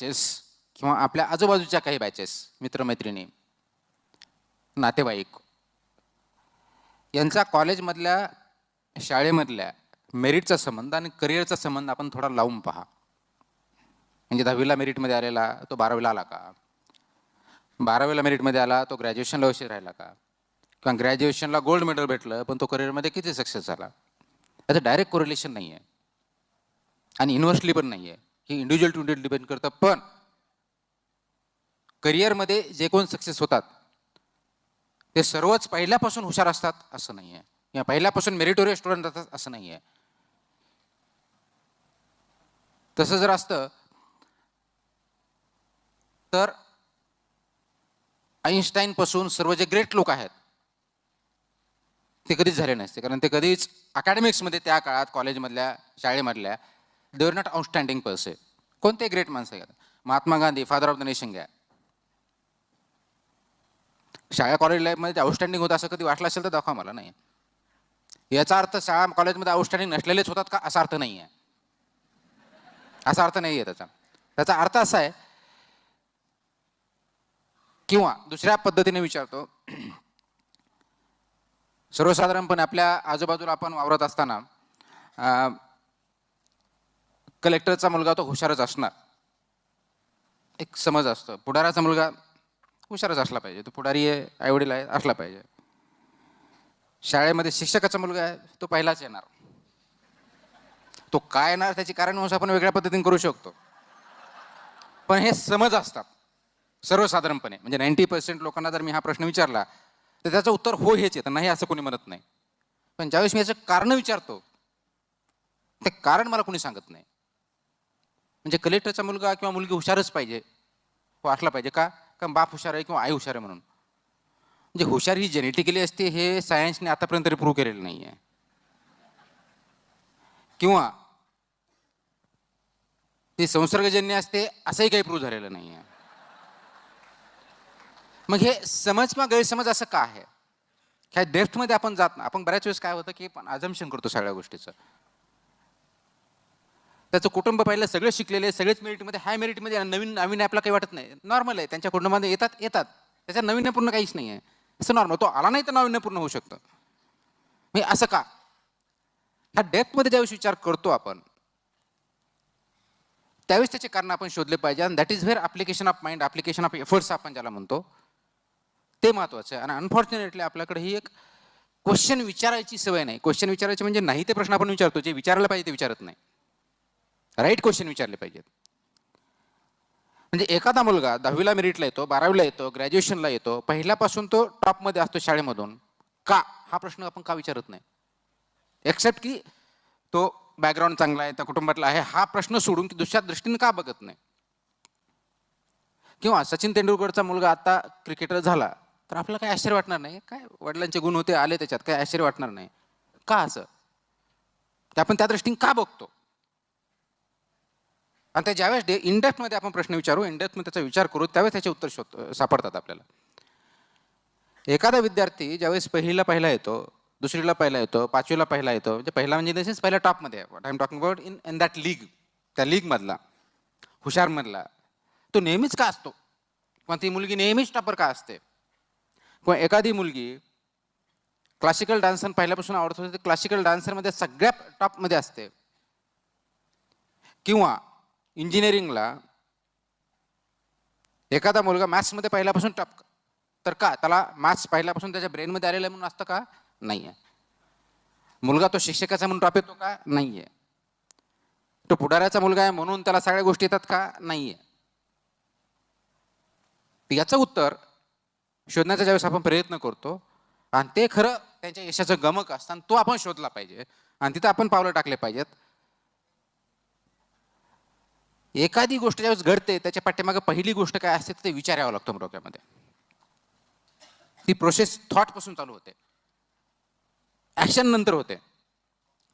Batches किंवा आपल्या आजूबाजूच्या काही बॅचेस, मित्रमैत्रिणी, नातेवाईक यांचा कॉलेजमधल्या, शाळेमधल्या मेरिटचा संबंध आणि करिअरचा संबंध आपण थोडा लावून पहा. म्हणजे 10वीला मेरिटमध्ये आलेला तो 12वीला आला का, 12वीला मेरिटमध्ये आला तो ग्रॅज्युएशनला उशीर राहिला का, किंवा ग्रॅज्युएशनला गोल्ड मेडल भेटलं पण तो करिअरमध्ये किती सक्सेस झाला. याचं डायरेक्ट कोरिलेशन नाही आहे आणि युनिव्हर्सली पण नाही आहे. ही इंडिव्हिज्युअल टू इंडिव्हिज्युअल डिपेंड करतं. पण करिअरमध्ये जे कोण सक्सेस होतात ते सर्वच पहिल्यापासून हुशार असतात असं नाही आहे, किंवा पहिल्यापासून मेरिटोरियस स्टुडंट असतात असं नाही आहे. तसं जर असतं तर आईन्स्टाईन पासून सर्व जे ग्रेट लोक आहेत ते कधीच झाले नसते. कारण ते कधीच अकॅडमिक्समध्ये त्या काळात कॉलेजमधल्या, शाळेमधल्या दे वर नॉट आउटस्टँडिंग पर्से. कोणते ग्रेट माणसं घ्या, Mahatma Gandhi, father of the nation घ्या, शाळा कॉलेज लाईफमध्ये आउटस्टँडिंग होतं असं कधी वाटलं असेल तर दाखवा मला. नाही. याचा अर्थ शाळा कॉलेजमध्ये आउटस्टँडिंग नसलेलेच होतात का असा अर्थ नाही आहे. असा अर्थ नाही आहे त्याचा. त्याचा अर्थ असा आहे, किंवा दुसऱ्या पद्धतीने विचारतो, सर्वसाधारणपणे आपल्या आजूबाजूला आपण वावरत असताना कलेक्टरचा मुलगा तो हुशारच असणार, एक समज असतं. पुढाराचा मुलगा हुशारच असला पाहिजे, तो पुढारी आहे, आईवडील आहे, असला पाहिजे. शाळेमध्ये शिक्षकाचा मुलगा आहे तो पहिलाच येणार. तो काय येणार त्याची कारणवश आपण वेगळ्या पद्धतीने करू शकतो, पण हे समज असतात सर्वसाधारणपणे. म्हणजे 90% लोकांना जर मी हा प्रश्न विचारला तर त्याचं उत्तर हो हेच येतं, नाही असं कोणी म्हणत नाही. पण ज्यावेळेस मी याचं कारण विचारतो ते कारण मला कोणी सांगत नाही. म्हणजे कलेक्टरचा मुलगा किंवा मुलगी हुशारच पाहिजे, हो असला पाहिजे का, कारण बाप हुशार आहे किंवा आई हुशार आहे म्हणून. म्हणजे हुशार ही जेनेटिकली असते हे सायन्सने आतापर्यंत तरी प्रूव्ह केलेलं नाही आहे, किंवा ती संसर्गजन्य असते असंही काही प्रूव्ह झालेलं नाही आहे. मग हे समज किंवा गैरसमज असं का आहे, ह्या डेप्थमध्ये आपण जात ना. आपण बऱ्याच वेळेस काय होतं की आपण अझम्पशन करतो सगळ्या गोष्टीचं. त्याचं कुटुंब पाहिलं सगळं शिकलेले, सगळेच मेरिटमध्ये, हाय मेरिटमध्ये, नवीन नवीन आपल्याला काही वाटत नाही, नॉर्मल आहे. त्यांच्या कुटुंबामध्ये येतात त्याच्यात नाविन्यपूर्ण काहीच नाही आहे, असं नॉर्मल. तो आला नाही तर नाविन्यपूर्ण होऊ शकतं. म्हणजे असं का, ह्या डेप्थमध्ये ज्यावेळेस विचार करतो आपण त्यावेळेस त्याचे कारण आपण शोधले पाहिजे. आणि that is where application of mind, application of efforts आपण ज्याला म्हणतो ते महत्त्वाचं आहे. आणि अनफॉर्च्युनेटली आपल्याकडे ही एक क्वेश्चन विचारायची सवय नाही. क्वेश्चन विचारायचे म्हणजे नाही ते प्रश्न आपण विचारतो, जे विचारायला पाहिजे ते विचारत नाही. राईट क्वेश्चन विचारले पाहिजेत. म्हणजे एखादा मुलगा 10वीला मेरिटला येतो, 12वीला येतो, ग्रॅज्युएशनला येतो, पहिल्यापासून तो टॉपमध्ये असतो शाळेमधून, का हा प्रश्न आपण का विचारत नाही. एक्सेप्ट की तो बॅकग्राऊंड चांगला आहे, त्या कुटुंबातला आहे, हा प्रश्न सोडून की दुसऱ्या दृष्टीने का बघत नाही. किंवा सचिन तेंडुलकरचा मुलगा आता क्रिकेटर झाला तर आपल्याला काही आश्चर्य वाटणार नाही. काय वडिलांचे गुण होते, आले त्याच्यात, काही आश्चर्य वाटणार नाही. का असं, ते आपण त्या दृष्टीने का बघतो. आणि त्या ज्यावेळेस इनडेप्थमध्ये आपण प्रश्न विचारू, इनडेप्थमध्ये त्याचा विचार करू, त्यावेळेस त्याचे उत्तर सापडतात आपल्याला. एखादा विद्यार्थी ज्यावेळेस पहिला येतो, दुसरीला पहिला येतो, 5वीला पहिला येतो, म्हणजे पहिला म्हणजे इन द सेन्स पहिल्या टॉपमध्ये आहे, what I am talking about in that league, त्या लीगमधला, हुशारमधला, तो नेहमीच का असतो, किंवा ती मुलगी नेहमीच टॉपर का असते. किंवा एखादी मुलगी क्लासिकल डान्सर पहिल्यापासून आवडत होते, क्लासिकल डान्सरमध्ये सगळ्या टॉपमध्ये असते. किंवा इंजिनिअरिंगला एखादा मुलगा मॅथ्समध्ये पहिल्यापासून टॉप, तर का त्याला मॅथ्स पहिल्यापासून त्याच्या ब्रेनमध्ये आलेलं म्हणून असतं का, नाही आहे. मुलगा तो शिक्षकाचा म्हणून टॉप येतो का, नाही आहे. तो पुढाऱ्याचा मुलगा आहे म्हणून त्याला सगळ्या गोष्टी येतात का, नाही आहे. याचं उत्तर शोधण्याचा ज्यावेळेस आपण प्रयत्न करतो आणि ते खरं त्यांच्या यशाचं गमक असतं आणि तो आपण शोधला पाहिजे आणि तिथं आपण पावलं टाकले पाहिजेत. एखादी गोष्ट ज्यावेळेस घडते त्याच्या पाठीमागे पहिली गोष्ट काय असते ते विचार यावं लागतो डोक्यामध्ये. ती प्रोसेस थॉट पासून चालू होते, ऍक्शन नंतर होते.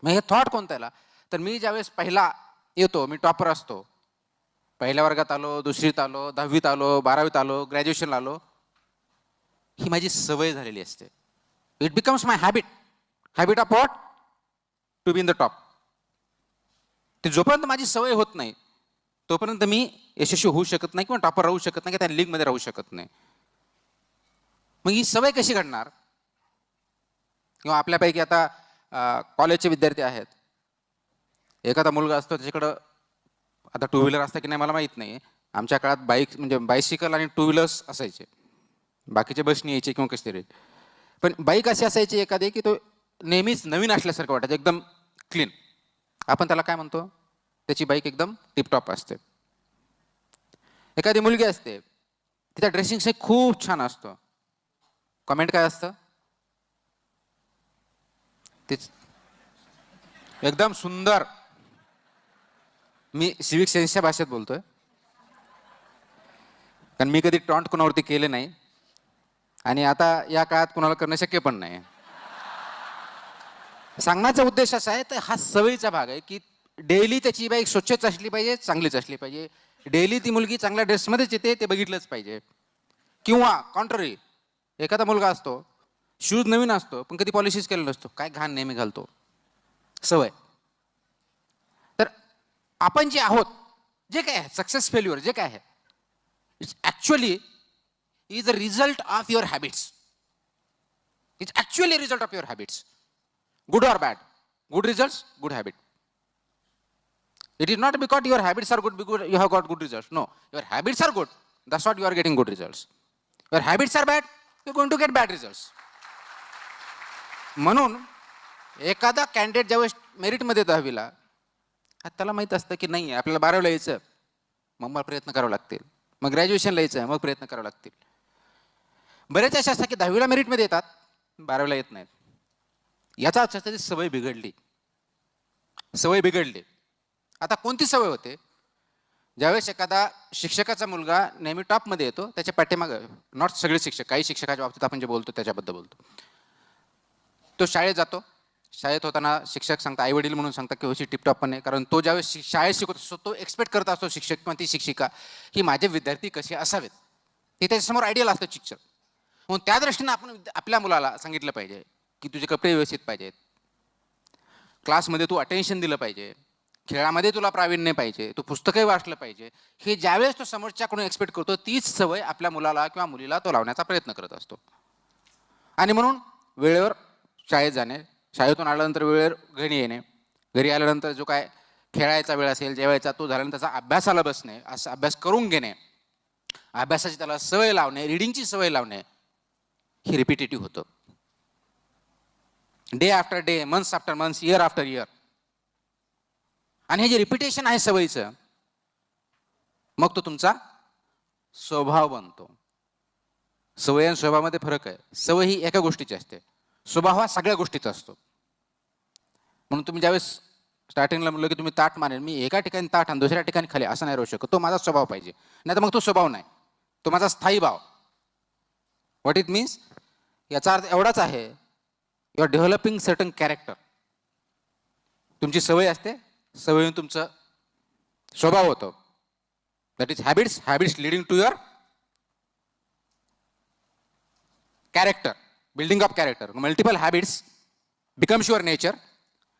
मग हे थॉट कोणता याला, तर मी ज्यावेळेस पहिला येतो, मी टॉपर असतो, पहिल्या वर्गात आलो, दुसरीत आलो, 10वीत आलो, 12वीत आलो, ग्रॅज्युएशनला आलो, ही माझी सवय झालेली असते. It becomes my habit of what, to be in the top. ते जोपर्यंत माझी सवय होत नाही तोपर्यंत मी यशस्वी होऊ शकत नाही किंवा टॉपर राहू शकत नाही, किंवा त्या लीगमध्ये राहू शकत नाही. मग ही सवय कशी घडणार? किंवा आपल्यापैकी आता कॉलेजचे विद्यार्थी आहेत, एखादा मुलगा असतो त्याच्याकडं, आता टू व्हीलर असतं की नाही मला माहीत नाही, आमच्या काळात बाईक म्हणजे बायसिकल आणि टू व्हीलर्स असायचे, बाकीचे बसनी यायचे किंवा कसे तरी. पण बाईक अशी असायची एखादी की तो नेहमीच नवीन असल्यासारखं वाटायचं, एकदम क्लीन. आपण त्याला काय म्हणतो? त्याची बाईक एकदम टिपटॉप असते. एखादी मुलगी असते, तिचा ड्रेसिंग सेन्स खूप छान असतो, कमेंट काय असतं? तेच एकदम सुंदर. मी सिविक सेन्सच्या भाषेत बोलतोय, कारण मी कधी टॉन्ट कोणावरती केले नाही आणि आता या काळात कोणाला करणं शक्य पण नाही. सांगण्याचा उद्देश असा आहे, तर हा सवयीचा भाग आहे की डेली त्याची बाईक स्वच्छच असली पाहिजे, चांगलीच असली पाहिजे. डेली ती मुलगी चांगल्या ड्रेसमध्येच येते, ते बघितलंच पाहिजे. किंवा कॉन्ट्ररी, एखादा मुलगा असतो, शूज नवीन असतो पण कधी पॉलिशिच केलेला नसतो, काय घाण नेहमी घालतो, सवय. तर आपण जे आहोत, जे काय आहे, सक्सेस फेल्युअर जे काय आहे, it's actually is a result of your habits. It's actually result of your habits. Good or bad? Good results, good habit. It is not because your habits are good because you have got good results. No, your habits are good. That's what you are getting good results. Your habits are bad, you're going to get bad results. म्हणून एखादा candidate ज्यावेळेस मेरिटमध्ये 10वीला, त्याला माहीत असतं की नाही आपल्याला 12वीला यायचं, मग मला प्रयत्न करावे लागतील. मग ग्रॅज्युएशनला यायचं, मग प्रयत्न करावे लागतील. बरेच असे असतात की 10वीला मेरिटमध्ये येतात, 12वीला येत नाहीत. याचा अर्थ असा, सवय बिघडली. सवय बिघडली. आता कोणती सवय होते? ज्यावेळेस एखादा शिक्षकाचा मुलगा नेहमी टॉपमध्ये येतो, त्याच्या पाठीमागं, नॉट सगळे शिक्षक, काही शिक्षकाच्या बाबतीत आपण जे बोलतो त्याच्याबद्दल बोलतो, तो शाळेत जातो. शाळेत होताना शिक्षक सांगतात, आई वडील म्हणून सांगतात की होशी टिपटॉप पण आहे, कारण तो ज्यावेळेस शाळेत शिकवत असतो तो एक्सपेक्ट करत असतो, शिक्षक किंवा ती शिक्षिका, की माझे विद्यार्थी कसे असावेत, ते त्याच्यासमोर आयडियल असतं शिक्षक. म्हणून त्या दृष्टीने आपण आपल्या मुलाला सांगितलं पाहिजे की तुझे कपडे व्यवस्थित पाहिजेत, क्लासमध्ये तू अटेन्शन दिलं पाहिजे, खेळामध्ये तुला प्रावीण्य पाहिजे, तू पुस्तकही वाचलं पाहिजे. हे ज्यावेळेस तो समोरच्याकडून एक्सपेक्ट करतो, तीच सवय आपल्या मुलाला किंवा मुलीला तो लावण्याचा प्रयत्न करत असतो. आणि म्हणून वेळेवर शाळेत जाणे, शाळेतून आल्यानंतर वेळेवर घरी येणे, घरी आल्यानंतर जो काय खेळायचा वेळ असेल, जेवायचा, तो झाल्यानंतर त्याचा अभ्यासाला बसणे, असं अभ्यास करून घेणे, अभ्यासाची त्याला सवय लावणे, रिडिंगची सवय लावणे, हे रिपिटेटिव्ह होतं. Day after day, months after months, year after year. आणि हे जे रिपिटेशन आहे सवयीचं, मग तो तुमचा स्वभाव बनतो. सवय आणि स्वभावामध्ये फरक आहे. सवय ही एका गोष्टीची असते, स्वभाव हा सगळ्या गोष्टीचा असतो. म्हणून तुम्ही ज्यावेळेस स्टार्टिंगला म्हणलं की तुम्ही ताट मारेल, मी एका ठिकाणी ताट आणि दुसऱ्या ठिकाणी खाली, असं नाही राहू शकत. तो माझा स्वभाव पाहिजे, नाही तर मग तो स्वभाव नाही, तो माझा स्थायी भाव. What it means? याचा अर्थ एवढाच आहे, you are developing certain character. तुमची सवय असते, सवयीने तुमचं स्वभाव होतो. That is habits, habits leading to your character, building of character. Multiple habits becomes your nature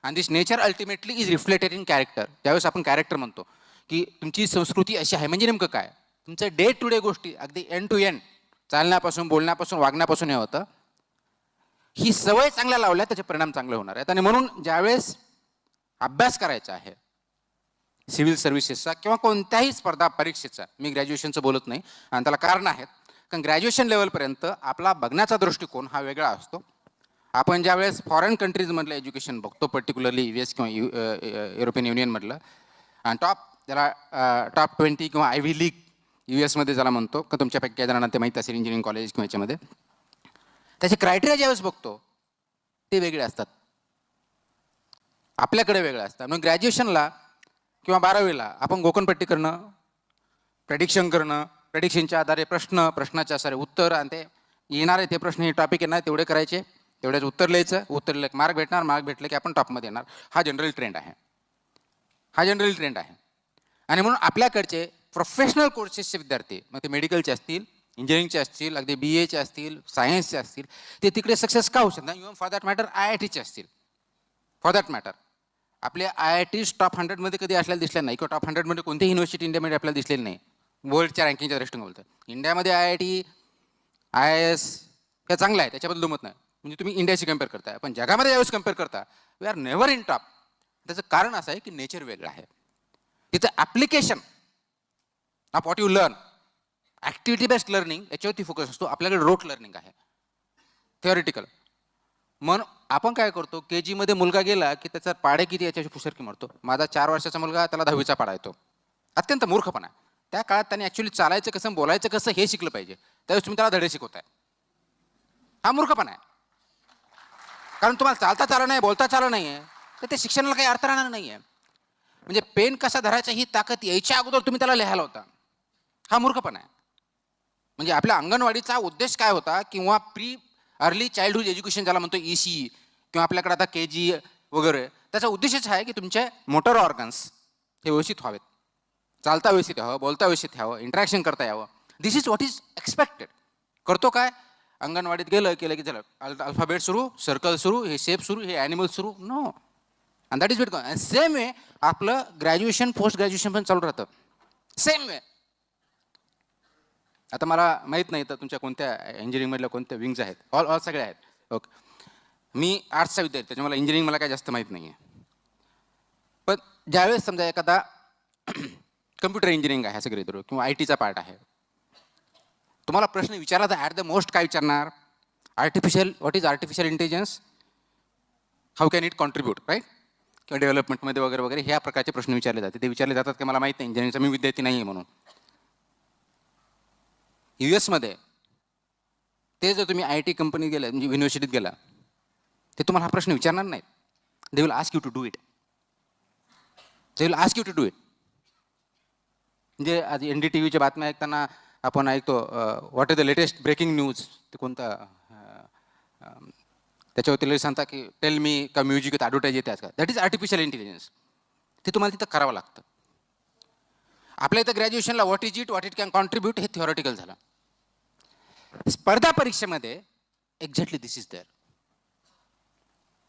and this nature ultimately is reflected in character. ज्यावेळेस आपण कॅरेक्टर म्हणतो की तुमची संस्कृती अशी आहे, म्हणजे नेमकं काय? तुमचं डे टू डे गोष्टी, अगदी एंड टू एंड, चालण्यापासून, बोलण्यापासून, वागण्यापासून हे होतं. ही सवय चांगल्या लावल्या, त्याचे परिणाम चांगले होणार आहेत. आणि म्हणून ज्यावेळेस अभ्यास करायचा आहे सिव्हिल सर्व्हिसेसचा किंवा कोणत्याही स्पर्धा परीक्षेचा, मी ग्रॅज्युएशनचं बोलत नाही, आणि त्याला कारण आहेत, कारण ग्रॅज्युएशन लेवलपर्यंत आपला बघण्याचा दृष्टिकोन हा वेगळा असतो. आपण ज्यावेळेस फॉरेन कंट्रीजमधलं एज्युकेशन बघतो, पर्टिक्युलरली US किंवा युरोपियन युनियनमधलं, आणि त्याला टॉप 20 किंवा आयव्ही लीग US मध्ये ज्याला म्हणतो, का तुमच्यापैकी काही जणांना ते माहीत असेल, इंजिनिअरिंग कॉलेज किंवा याच्यामध्ये, त्याचे क्रायटेरिया ज्यावेळेस बघतो ते वेगळे असतात, आपल्याकडे वेगळे असतात. म्हणून ग्रॅज्युएशनला किंवा 12वीला आपण गोकणपट्टी करणं, प्रेडिक्शन करणं, प्रेडिक्शनच्या आधारे प्रश्नाच्या आधारे उत्तर, आणि ते येणारे ते प्रश्न, हे टॉपिक येणार तेवढे करायचे, तेवढ्याच उत्तर लिहायचं, उत्तर लिहिलं की मार्क भेटणार, मार्क भेटले की आपण टॉपमध्ये येणार. हा जनरल ट्रेंड आहे, हा जनरल ट्रेंड आहे. आणि म्हणून आपल्याकडचे प्रोफेशनल कोर्सेसचे विद्यार्थी, मग ते मेडिकलचे असतील, इंजिनिअरिंगचे असतील, अगदी BA असतील, सायन्सचे असतील, ते तिकडे सक्सेस का होऊ शकतात? इव्हन फॉर दॅट मॅटर IITचे असतील, फॉर दॅट मॅटर आपल्या IITs टॉप 100मध्ये कधी असल्याला दिसल्या नाही, किंवा टॉप 100मध्ये कोणतीही युनिव्हर्सिटी इंडियामध्ये आपल्याला दिसलेली नाही. वर्ल्डच्या रँकिंगच्या दृष्टीने बोलतो. इंडियामध्ये IIT IIS हे चांगलं आहे, त्याच्याबद्दल दुमत नाही, म्हणजे तुम्ही इंडियाशी कम्पेअर करताय. पण जगामध्ये ज्यावेळेस कम्पेअर करता, we are never in top. त्याचं कारण असं आहे की नेचर वेगळं आहे. तिचं application of what you learn, activity based learning याच्यावरती फोकस असतो. आपल्याकडे रोट लर्निंग आहे, थिअरिटिकल. म्हणून आपण काय करतो, KG मध्ये मुलगा गेला की त्याचा पाडे किती याच्याशी पुसरकी मारतो. माझा 4 वर्षाचा मुलगा, त्याला 10वीचा पाडा येतो. अत्यंत मूर्खपणा. त्या काळात त्यांनी ॲक्च्युली चालायचं कसं, बोलायचं कसं हे शिकलं पाहिजे. त्यावेळेस तुम्ही त्याला धडे शिकवताय, हा मूर्खपणा आहे. कारण तुम्हाला चालता आलं नाही, बोलता आलं नाही आहे, तर ते शिक्षणाला काही अर्थ राहणार नाही आहे. म्हणजे पेन कसा धरायचा ही ताकद यायच्या अगोदर तुम्ही त्याला लिहायला होता, हा मूर्खपणा आहे. म्हणजे आपल्या अंगणवाडीचा उद्देश काय होता, किंवा प्री अर्ली चाइल्डहूड एज्युकेशन ज्याला म्हणतो ECE, किंवा आपल्याकडे आता KG वगैरे, त्याचा उद्देशच आहे की तुमचे मोटर ऑर्गन्स हे व्यवस्थित व्हावेत, चालता व्यवस्थित यावं, बोलता व्यवस्थित यावं, इंटरॅक्शन करता यावं. दिस इज व्हॉट इज एक्सपेक्टेड. करतो काय, अंगणवाडीत केलं की झालं, अल्फाबेट सुरू, सर्कल सुरू, हे शेप सुरू, हे ॲनिमल सुरू. No. And that is wait. Same way आपलं ग्रॅज्युएशन पोस्ट ग्रॅज्युएशन पण चालू राहतं, सेम वे. आता मला माहीत नाही तर तुमच्या कोणत्या इंजिनिअरिंगमधल्या कोणत्या विंग्ज आहेत. ऑल सगळे आहेत. ओके. मी आर्ट्सचा विद्यार्थी, त्याच्यामुळे इंजिनिअरिंग मला काय जास्त माहीत नाही आहे. पण ज्यावेळेस समजा एखादा कम्प्युटर इंजिनिअरिंग आहे सगळे तर, किंवा ITचा पार्ट आहे, तुम्हाला प्रश्न विचारला तर ॲट द मोस्ट काय विचारणार, what is artificial intelligence, how can it contribute, right, किंवा डेव्हलपमेंटमध्ये वगैरे वगैरे ह्या प्रकारचे प्रश्न विचारले जाते. ते विचारले जातात की मला माहीत नाही, इंजिनिअरिंगचा मी विद्यार्थी नाही आहे म्हणून. US मध्ये ते जर तुम्ही IT कंपनीत गेला, म्हणजे युनिव्हर्सिटीत गेला, ते तुम्हाला हा प्रश्न विचारणार नाहीत. They will ask you to do it. They will ask you to do it. म्हणजे आज NDTVच्या बातम्या ऐकताना आपण ऐकतो what is the latest breaking news, ते कोणता त्याच्यावरती लगेच सांगता की टेल मी का म्युझिक ॲडव्हर्टाईज येते आजकाल. That is artificial intelligence. ते तुम्हाला तिथं करावं लागतं. आपल्या इथं ग्रॅज्युएशनला व्हॉट इट कॅन कॉन्ट्रीब्यूट हे थिओरिटिकल झालं. स्पर्धा परीक्षेमध्ये एक्झॅक्टली दिस इज देअर.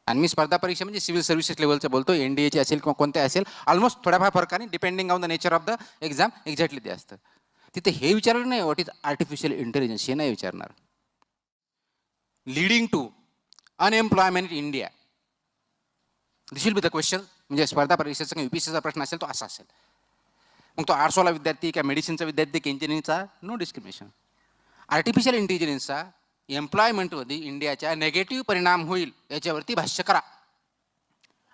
आणि मी स्पर्धा परीक्षा म्हणजे सिव्हिल सर्व्हिसेस लेवलचं बोलतो, NDAची असेल किंवा कोणत्या असेल, ऑलमोस्ट थोड्याफार फरकाने depending on the nature of the exam exactly ते असतं. तिथे हे विचारलं नाही व्हॉट इज आर्टिफिशियल इंटेलिजन्स, हे नाही विचारणार. Leading to unemployment in India, this will be the question. म्हणजे स्पर्धा परीक्षेचा किंवा UPSCचा प्रश्न असेल तो असा असेल. मग तो आर्ट्सवाला विद्यार्थी किंवा मेडिसिनचा विद्यार्थी की इंजिनिअरिंगचा, नो डिस्क्रिमिनेशन. आर्टिफिशियल इंटेलिजन्सचा एम्प्लॉयमेंटमध्ये इंडियाच्या नेगेटिव्ह परिणाम होईल याच्यावरती भाष्य करा.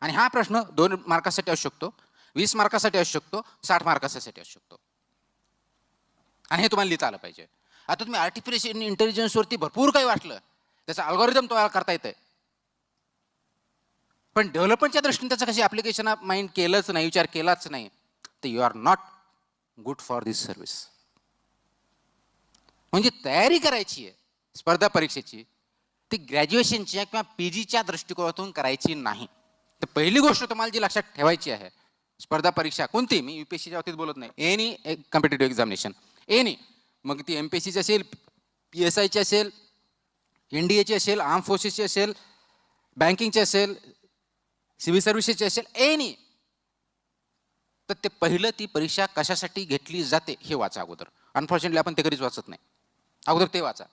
आणि हा प्रश्न 2 मार्कासाठी असू शकतो, 20 मार्कासाठी असू शकतो, 60 मार्कासाठी असू शकतो. आणि हे तुम्हाला लिहिता आलं पाहिजे. आता तुम्ही आर्टिफिशियल इंटेलिजन्सवरती भरपूर काही वाटलं, त्याचा अल्गोरिदम तुम्हाला करता येतंय, पण डेव्हलपमेंटच्या दृष्टीने त्याचं कशी ॲप्लिकेशन ऑफ माइंड केलंच नाही, विचार केलाच नाही, तर you are not good for this service. म्हणजे तयारी करायची आहे स्पर्धा परीक्षेची, ती ग्रॅज्युएशनच्या किंवा PGच्या दृष्टिकोनातून करायची नाही. तर पहिली गोष्ट तुम्हाला जी लक्षात ठेवायची आहे, स्पर्धा परीक्षा कोणती, मी UPSCच्या बाबतीत बोलत नाही, एनी कॉम्पिटेटिव्ह एक्झामिनेशन, एनी, मग ती MPSCची असेल, PSIची असेल, NDAची असेल, आर्म फोर्सेसची असेल, बँकिंगची असेल, सिव्हिल सर्व्हिसेसची असेल, एनी, तर ते पहिलं ती परीक्षा कशासाठी घेतली जाते हे वाचा अगोदर. अनफॉर्च्युनेटली आपण ते कधीच वाचत नाही, अगोदर ते वाचा.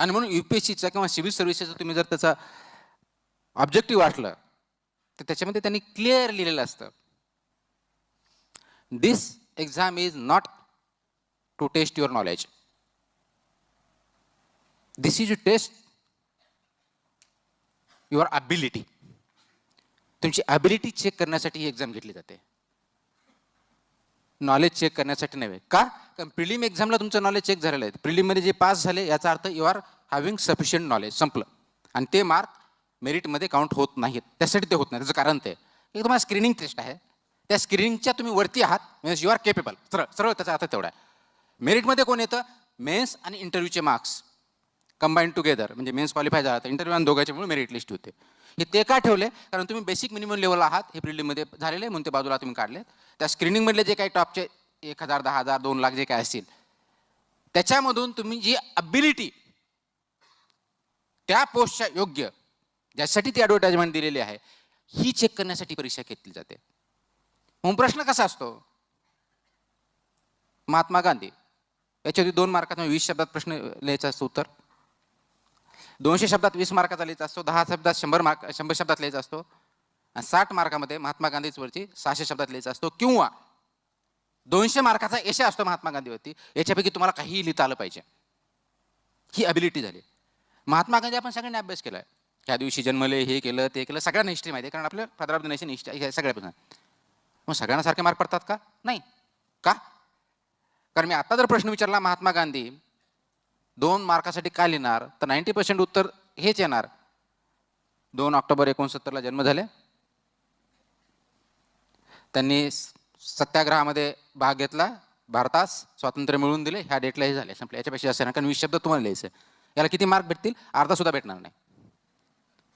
आणि म्हणून UPSCचा किंवा सिव्हिल सर्व्हिसेसचा तुम्ही जर त्याचा ऑब्जेक्टिव्ह वाटलं तर त्याच्यामध्ये त्यांनी क्लिअर लिहिलेलं असतं, this exam is not to test your knowledge, this is to test your ability. तुमची ॲबिलिटी चेक करण्यासाठी ही एक्झाम घेतली जाते, नॉलेज चेक करण्यासाठी नव्हे. का? कारण प्रिलिम एक्झामला तुमचं नॉलेज चेक झालेलं आहे. प्रिलिममध्ये जे पास झाले याचा अर्थ you are having sufficient knowledge, संपलं. आणि ते मार्क मेरिटमध्ये काउंट होत नाहीत. त्यासाठी ते होत नाही, त्याचं कारण ते एक तुम्हाला स्क्रीनिंग टेस्ट आहे, त्या स्क्रीनिंगच्या तुम्ही वरती आहात, म्हणजे यू आर केपेबल. सरळ त्याचा अर्थ तेवढा आहे. मेरिटमध्ये कोण येतं, मेन्स आणि इंटरव्ह्यूचे मार्क्स कंबाईन टुगेदर, म्हणजे मेन्स क्वालिफाय झाला तर इंटरव्ह्यू आणि दोघांच्यामुळे मेरिट लिस्ट होते. हे ते का ठेवले, कारण तुम्ही बेसिक मिनिमम लेवल आहात, हे प्रिलिममध्ये झालेले म्हणून ते बाजूला तुम्ही काढले. त्या स्क्रीनिंगमधले जे काही टॉपचे 1000, 10,000, 2 लाख जे काय असतील त्याच्यामधून तुम्ही जी ॲबिलिटी त्या पोस्टच्या योग्य, ज्यासाठी ती ॲडव्हर्टाइजमेंट दिलेली आहे, ही चेक करण्यासाठी परीक्षा घेतली जाते. मग प्रश्न कसा असतो? महात्मा गांधी याच्यावरती 2 मार्काचा 20 शब्दात प्रश्न लिहायचा असतो उत्तर. 200 शब्दात 20 मार्काचा लिहायचा असतो. 10 शब्दात 100 शब्दात लिहायचा असतो. आणि 60 मार्कामध्ये महात्मा गांधीवरती 600 शब्दात लिहायचा असतो. किंवा 200 मार्काचा एसे असतो महात्मा गांधीवरती, याच्यापैकी तुम्हाला काहीही लिहिता आलं पाहिजे. ही अबिलिटी झाली. महात्मा गांधी आपण सगळ्यांनी अभ्यास केलाय. त्या दिवशी जन्मले, हे केलं, ते केलं, सगळ्यांना हिस्ट्री माहिती आहे, कारण आपल्या father of the nation history सगळ्यापासून. मग सगळ्यांना सारखे मार्क पडतात का? नाही. का? कारण मी आता जर प्रश्न विचारला महात्मा गांधी 2 मार्कासाठी का लिहिणार, तर 90% उत्तर हेच येणार. 2 ऑक्टोबर 1969 जन्म झाले. त्यांनी सत्याग्रहामध्ये भाग घेतला, भारतास स्वातंत्र्य मिळवून दिले, ह्या डेटला हे झाले, संपले. याच्यापेक्षा जास्त नाही, कारण 20 शब्द तुम्हाला लिहायचे. याला किती मार्क भेटतील? अर्धा सुद्धा भेटणार नाही.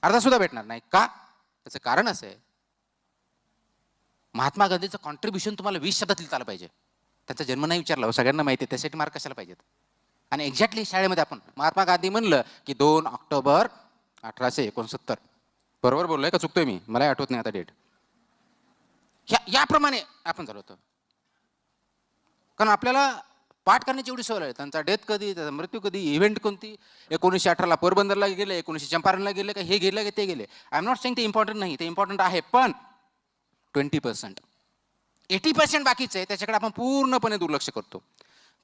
अर्धा सुद्धा भेटणार नाही. का? त्याचं कारण असं आहे, महात्मा गांधीचं कॉन्ट्रीब्युशन तुम्हाला 20 शब्दात लिहिता आलं पाहिजे. त्यांचा जन्म नाही विचारला, सगळ्यांना माहिती आहे, त्यासाठी मार्क कशाला पाहिजेत? आणि एक्झॅक्टली शाळेमध्ये आपण महात्मा गांधी म्हणलं की 2 ऑक्टोबर 1869, बरोबर बोललोय का चुकतोय मी? मला आठवत नाही आता डेट. याप्रमाणे आपण झालो होतो. कारण आपल्याला पाठ करण्याची एवढी सवय आहे. त्यांचा डेथ कधी, त्याचा मृत्यू कधी, इव्हेंट कोणती, 1918ला पोरबंदरला गेले, 1900 चंपारणला गेले, का हे गेले का ते गेले. आय एम नॉट सेइंग ते इम्पॉर्टंट नाही, ते इम्पॉर्टंट आहे, पण 20%, 80% बाकीचं आहे, त्याच्याकडे आपण पूर्णपणे दुर्लक्ष करतो.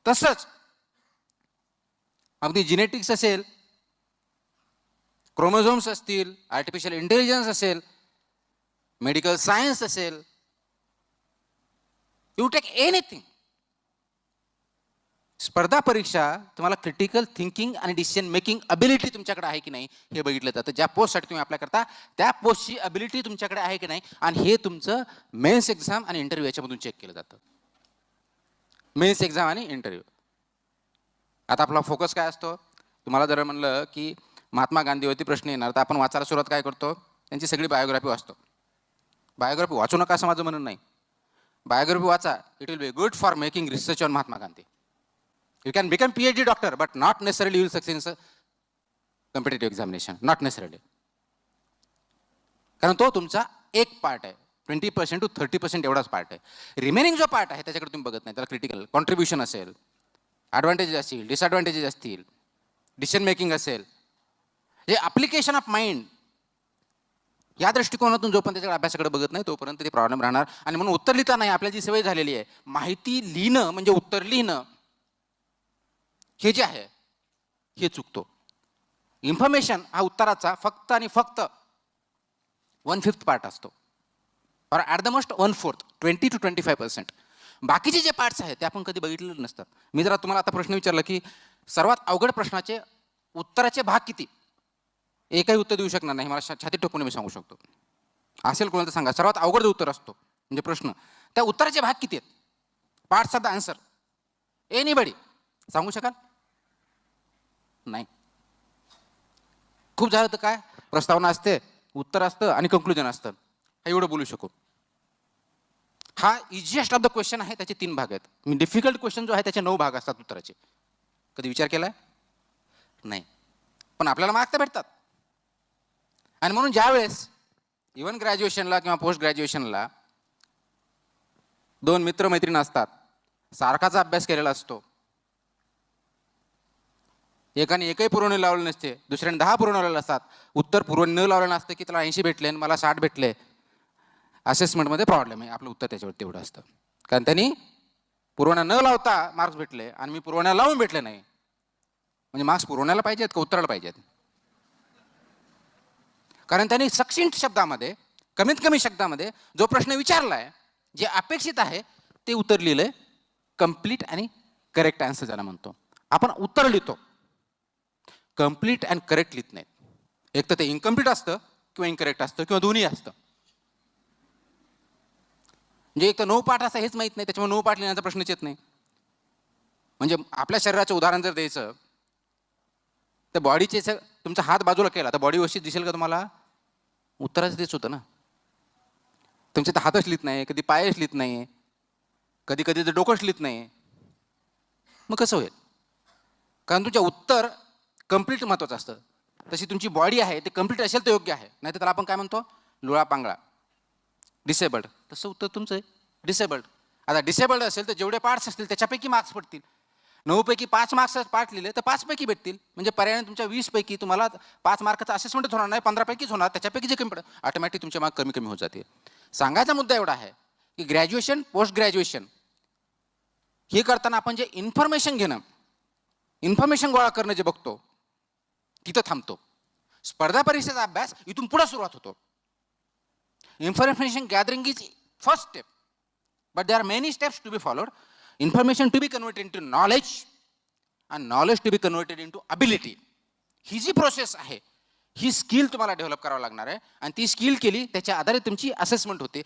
तसंच अगदी जिनेटिक्स असेल, क्रोमोझोम्स असतील, आर्टिफिशियल इंटेलिजन्स असेल, मेडिकल सायन्स असेल, यू टेक एनिथिंग. स्पर्धा परीक्षा तुम्हाला क्रिटिकल थिंकिंग आणि डिसिजन मेकिंग अबिलिटी तुमच्याकडे आहे की नाही हे बघितलं जातं. ज्या पोस्टसाठी तुम्ही अप्लाय करता त्या पोस्टची अबिलिटी तुमच्याकडे आहे की नाही, आणि हे तुमचं मेन्स एक्झाम आणि इंटरव्ह्यू याच्यामधून चेक केलं जातं. मेन्स एक्झाम आणि इंटरव्ह्यू. आता आपला फोकस काय असतो? तुम्हाला जर म्हणलं की महात्मा गांधीवरती प्रश्न येणार, तर आपण वाचायला सुरुवात काय करतो? त्यांची सगळी बायोग्राफी वाचतो. बायोग्राफी वाचू नका असं माझं म्हणणं नाही, बायोग्राफी वाचा. It will be good for making research on Mahatma Gandhi. You can become PhD doctor, but not necessarily you will succeed in competitive examination. Not necessarily. कारण तो तुमचा एक पार्ट आहे. 20% to 30% एवढाच पार्ट आहे. रिमेनिंग जो पार्ट आहे त्याच्याकडे तुम्ही बघत नाही. त्याला क्रिटिकल कॉन्ट्रीब्युशन असेल, ॲडव्हान्टेजेस असतील, डिसएडव्हान्टेजेस असतील, डिसिजन मेकिंग असेल, हे अप्लिकेशन ऑफ माइंड, या दृष्टिकोनातून जोपर्यंत त्याच्याकडे अभ्यासाकडे बघत नाही तोपर्यंत ते प्रॉब्लेम राहणार. आणि म्हणून उत्तर लिहिता नाही, आपल्याला जी सवय झालेली आहे, माहिती लिहिणं म्हणजे उत्तर लिहिणं, हे जे आहे हे चुकतो. इन्फॉर्मेशन हा उत्तराचा फक्त आणि फक्त 1/5 पार्ट असतो, और ॲट द मोस्ट 1/4, 20 to 25%. बाकीचे जे पार्ट्स आहेत ते आपण कधी बघितलेले नसतात. मी जरा तुम्हाला आता प्रश्न विचारला की सर्वात अवघड प्रश्नाचे उत्तराचे भाग किती, एकही उत्तर देऊ शकणार नाही, मला छाती ठोकून मी सांगू शकतो. असेल कोणाला तर सांगा, सर्वात अवघड जो उत्तर असतो म्हणजे प्रश्न, त्या उत्तराचे भाग किती आहेत, parts of the answer, anybody सांगू शकाल? नाही. खूप झालं तर काय, प्रस्तावना असते, उत्तर असतं आणि कंक्लुजन असतं, एवढं बोलू शकू. हा इझिएस्ट ऑफ द क्वेश्चन आहे, त्याचे 3 भाग आहेत. मी डिफिकल्ट क्वेश्चन जो आहे त्याचे 9 भाग असतात उत्तराचे. कधी विचार केलाय? नाही. पण आपल्याला मार्क तर भेटतात. आणि म्हणून ज्या वेळेस इव्हन ग्रॅज्युएशनला किंवा पोस्ट ग्रॅज्युएशनला 2 मित्रमैत्रीण असतात, सारखाच अभ्यास केलेला असतो, एकाने एकही पुरवणी लावले नसते, दुसऱ्याने 10 पुरवणी असतात, उत्तर पुरवणी न लावलेलं असतं की त्याला 80 भेटले आणि मला 60 भेटले. असेसमेंटमध्ये प्रॉब्लेम आहे, आपलं उत्तर त्याच्यावर तेवढं असतं, कारण त्यांनी पुरवण्या न लावता मार्क्स भेटले आणि मी पुरवण्या लावून भेटले नाही. म्हणजे मार्क्स पुरवण्याला पाहिजेत का उत्तराला पाहिजेत? कारण त्यांनी सक्षिंट शब्दामध्ये, कमीत कमी शब्दामध्ये जो प्रश्न विचारलाय, जे अपेक्षित आहे ते उत्तर लिहिलंय, कम्प्लीट आणि करेक्ट आन्सर ज्याला म्हणतो. आपण उत्तर लिहितो, कम्प्लीट अँड करेक्ट लिहित नाहीत. एक तर ते इनकम्प्लीट असतं किंवा इनकरेक्ट असतं किंवा दोन्ही असतं. म्हणजे एक तर 9 पाठ असं हेच माहीत नाही, त्याच्यामुळे 9 पाठ लिहिण्याचा प्रश्नच येत नाही. म्हणजे आपल्या शरीराचं उदाहरण जर द्यायचं तर बॉडीचे तुमचा हात बाजूला केला तर बॉडी व्यवस्थित दिसेल का तुम्हाला? उत्तराचं तेच होतं ना. तुमचे तर हातच लिहित नाही, कधी पायच लिहित नाही, कधी कधी तर डोकंच लिहित नाही, मग कसं होईल? कारण तुमच्या उत्तर कम्प्लीट महत्त्वाचं असतं. तशी तुमची बॉडी आहे ते कम्प्लीट असेल तर योग्य आहे, नाही तर त्याला आपण काय म्हणतो, लुळा पांगळा, डिसेबल्ड, तसं उत्तर तुमचं आहे डिसेबल्ड. आता डिसेबल्ड असेल तर जेवढे पार्ट्स असतील त्याच्यापैकी मार्क्स पडतील. 9पैकी 5 मार्क्स पार्ट लिहिले तर 5 पैकी भेटतील. म्हणजे पर्यायाने तुमच्या 20 पैकी तुम्हाला 5 मार्काचा असेसमेंटच होणार नाही, 15 पैकीच होणार. त्याच्यापैकी जे कमी पडेल ऑटोमॅटिक तुमचे मार्क कमी कमी होत जातील. सांगायचा मुद्दा एवढा आहे की ग्रॅज्युएशन पोस्ट ग्रॅज्युएशन हे करताना आपण जे इन्फॉर्मेशन घेणं, इन्फॉर्मेशन गोळा करणं जे बघतो तिथं थांबतो. स्पर्धा परीक्षेचा अभ्यास इथून पुढे सुरुवात होतो. Information gathering is first step, but there are many steps to be followed. Information to be converted into knowledge and knowledge to be converted into ability. ही जी प्रोसेस आहे ही स्किल तुम्हाला डेव्हलप करावं लागणार आहे आणि ती स्किल केली त्याच्या आधारे तुमची असेसमेंट होते.